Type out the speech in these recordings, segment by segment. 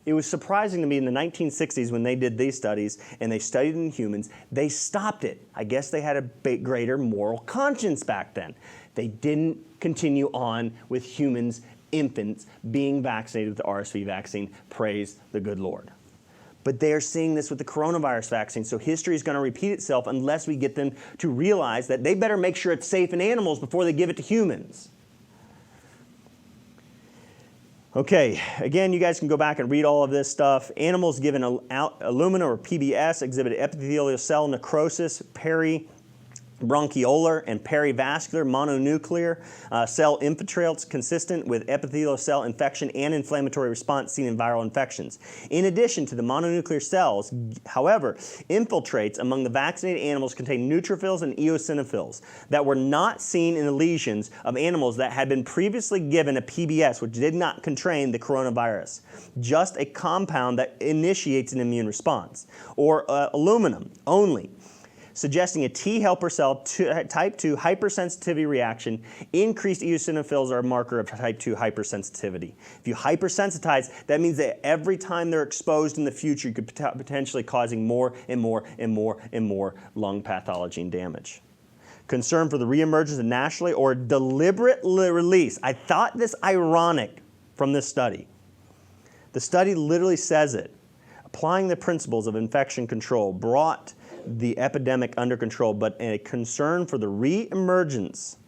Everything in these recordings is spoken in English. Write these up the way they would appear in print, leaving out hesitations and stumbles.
It was surprising to me in the 1960s when they did these studies and they studied in humans, they stopped it. I guess they had a greater moral conscience back then. They didn't continue on with humans, infants, being vaccinated with the RSV vaccine. Praise the good Lord. But they are seeing this with the coronavirus vaccine, so history is going to repeat itself unless we get them to realize that they better make sure it's safe in animals before they give it to humans. Okay, again, you guys can go back and read all of this stuff. Animals given Illumina or PBS exhibited epithelial cell necrosis, bronchiolar and perivascular mononuclear cell infiltrates consistent with epithelial cell infection and inflammatory response seen in viral infections. In addition to the mononuclear cells, however, infiltrates among the vaccinated animals contain neutrophils and eosinophils that were not seen in the lesions of animals that had been previously given a PBS, which did not contain the coronavirus, just a compound that initiates an immune response, or aluminum only, suggesting a T helper cell type 2 hypersensitivity reaction. Increased eosinophils are a marker of type 2 hypersensitivity. If you hypersensitize, that means that every time they're exposed in the future, you could potentially causing more and more and more and more lung pathology and damage. Concern for the reemergence of naturally or deliberate release. I thought this ironic from this study. The study literally says it. Applying the principles of infection control brought the epidemic under control, but a concern for the re-emergence,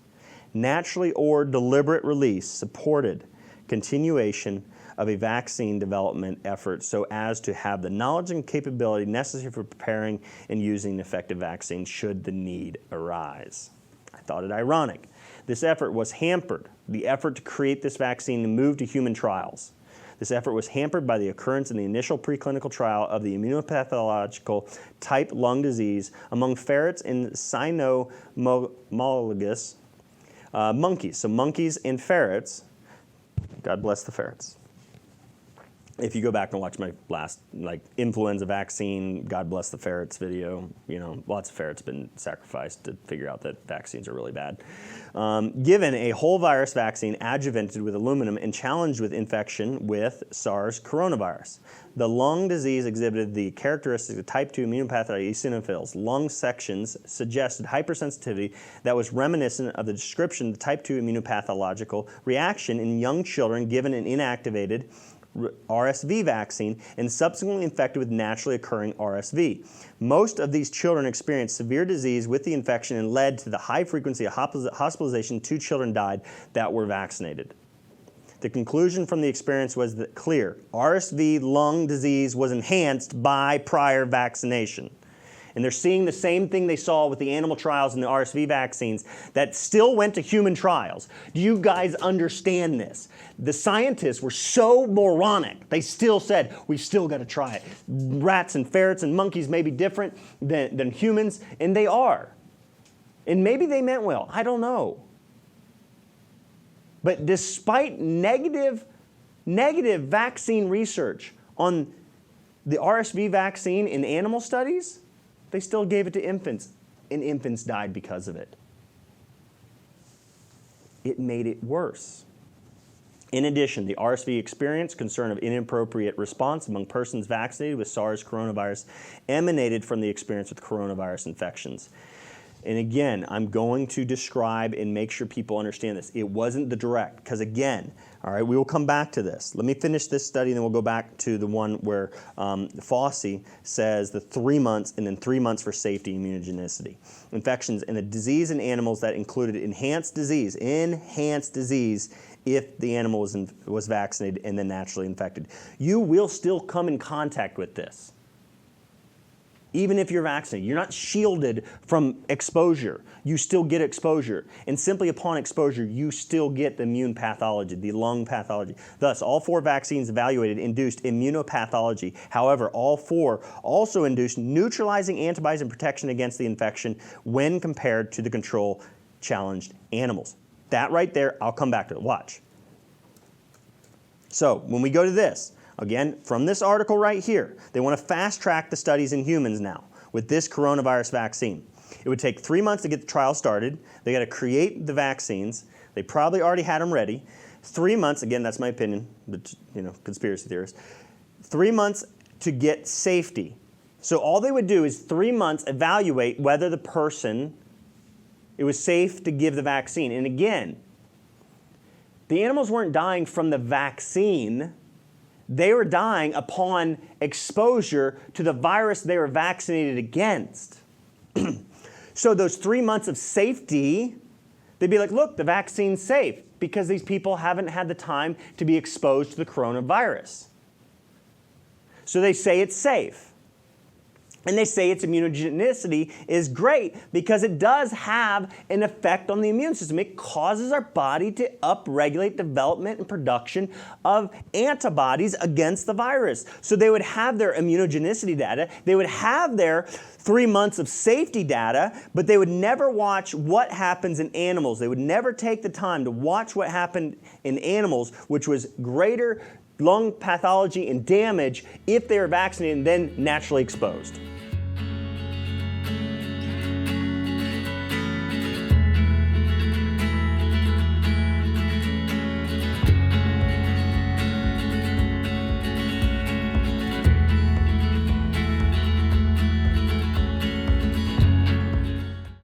naturally or deliberate release, supported continuation of a vaccine development effort so as to have the knowledge and capability necessary for preparing and using an effective vaccine should the need arise. I thought it ironic. This effort was hampered, the effort to create this vaccine and move to human trials. This effort was hampered by the occurrence in the initial preclinical trial of the immunopathological type lung disease among ferrets in cynomolgus monkeys. So monkeys and ferrets, God bless the ferrets. If you go back and watch my last influenza vaccine, God bless the ferrets video, lots of ferrets been sacrificed to figure out that vaccines are really bad. Given a whole virus vaccine adjuvanted with aluminum and challenged with infection with SARS coronavirus. The lung disease exhibited the characteristics of type 2 immunopathologic eosinophils. Lung sections suggested hypersensitivity that was reminiscent of the description of the type 2 immunopathological reaction in young children given an inactivated RSV vaccine and subsequently infected with naturally occurring RSV. Most of these children experienced severe disease with the infection and led to the high frequency of hospitalization. 2 children died that were vaccinated. The conclusion from the experience was that clear. RSV lung disease was enhanced by prior vaccination. And they're seeing the same thing they saw with the animal trials and the RSV vaccines that still went to human trials. Do you guys understand this? The scientists were so moronic, they still said, we've still got to try it. Rats and ferrets and monkeys may be different than humans, and they are. And maybe they meant well, I don't know. But despite negative vaccine research on the RSV vaccine in animal studies, they still gave it to infants, and infants died because of it. It made it worse. In addition, the RSV experience, concern of inappropriate response among persons vaccinated with SARS coronavirus, emanated from the experience with coronavirus infections. And again, I'm going to describe and make sure people understand this. It wasn't the direct, because again, all right, we will come back to this. Let me finish this study, and then we'll go back to the one where Fauci says the 3 months and then 3 months for safety and immunogenicity. Infections and the disease in animals that included enhanced disease if the animal was vaccinated and then naturally infected. You will still come in contact with this. Even if you're vaccinated, you're not shielded from exposure. You still get exposure. And simply upon exposure, you still get the immune pathology, the lung pathology. Thus, all 4 vaccines evaluated induced immunopathology. However, all 4 also induced neutralizing antibodies and protection against the infection when compared to the control challenged animals. That right there, I'll come back to it. Watch. So, when we go to this, again, from this article right here, they want to fast track the studies in humans now with this coronavirus vaccine. It would take 3 months to get the trial started. They got to create the vaccines. They probably already had them ready. 3 months, again, that's my opinion, but conspiracy theorists. 3 months to get safety. So all they would do is 3 months evaluate whether the person, it was safe to give the vaccine. And again, the animals weren't dying from the vaccine. They were dying upon exposure to the virus they were vaccinated against. So those 3 months of safety, they'd be like, look, the vaccine's safe because these people haven't had the time to be exposed to the coronavirus. So they say it's safe. And they say its immunogenicity is great because it does have an effect on the immune system. It causes our body to upregulate development and production of antibodies against the virus. So they would have their immunogenicity data, they would have their 3 months of safety data, but they would never watch what happens in animals. They would never take the time to watch what happened in animals, which was greater lung pathology and damage if they were vaccinated and then naturally exposed.